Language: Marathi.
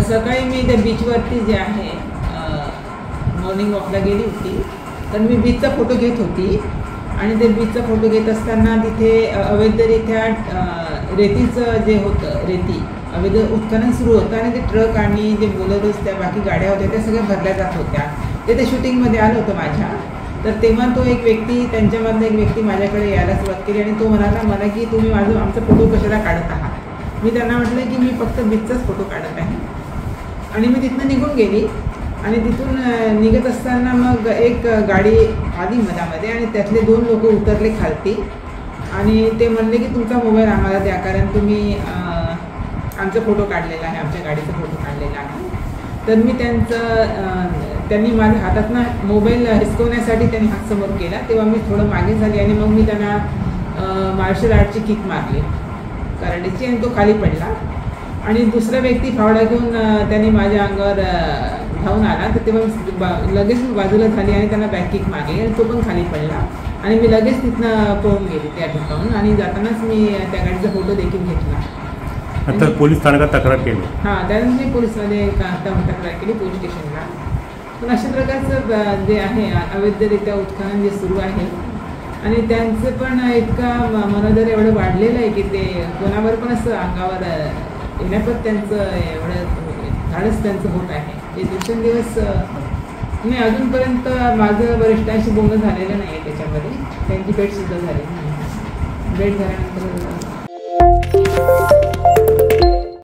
सकाळी मी त्या बीचवरती जे आहे मॉर्निंग वॉकला गेली होती, तर मी बीचचा फोटो घेत होती आणि ते बीचचा फोटो घेत असताना तिथे अवैधरित्या रेतीचं जे होतं अवैध उत्खनन सुरू होतं आणि ते ट्रक आणि जे बोलेरोज त्या बाकी गाड्या होत्या त्या सगळ्या भरल्या जात होत्या. ते शूटिंगमध्ये आलं होतं माझ्या. तर तेव्हा तो एक व्यक्ती, त्यांच्यामधला एक व्यक्ती माझ्याकडे यायला सुरुवात केली आणि तो म्हणाला मला की तुम्ही आमचा फोटो कशाला काढत आहात. मी त्यांना म्हटलं की मी फक्त बीचचाच फोटो काढत आहे आणि मी तिथनं निघून गेली. आणि तिथून निघत असताना मग एक गाडी आली मधामध्ये आणि त्यातले 2 लोक उतरले खालती आणि ते म्हणले की तुमचा मोबाईल आम्हाला द्या, कारण तुम्ही आमचा फोटो काढलेला आहे, आमच्या गाडीचा फोटो काढलेला आहे. तर मी त्यांनी माझ्या हातातनं मोबाईल हिसकवण्यासाठी त्यांनी हात समोर केला. तेव्हा मी थोडं मागे झाली आणि मग मी त्यांना मार्शल आर्टची किक मारली कराटेची आणि तो खाली पडला. आणि दुसरा व्यक्ती फावडा घेऊन त्यांनी माझ्या अंगावर धावून आला. तर तेव्हा लगेच मी बाजूला झाली आणि त्यांना बॅक किक मारली आणि तो पण खाली पडला आणि मी लगेच तिथनं पळून गेली त्या ठिकाणून. आणि जातानाच मी त्या गाडीचा फोटो देखील घेतला. नंतर पोलीस स्थानकात तक्रार केली. त्यानंतर मी पोलिसमध्ये तक्रार केली पोलीस स्टेशनला. पण अशा प्रकारचं जे आहे अवैधरित्या उत्खनन जे सुरू आहे आणि त्यांचं पण इतका मनोदर एवढं वाढलेलं आहे की ते कोणावर पण असं अंगावर येण्यापत त्यांचं एवढं धाडस त्यांचं होत आहे. ते दिवसेंदिवस मी अजूनपर्यंत माझं वरिष्ठांशी बोलणं झालेलं नाही आहे त्याच्यामध्ये. त्यांची भेटसुद्धा झाली नाही. भेट झाल्यानंतर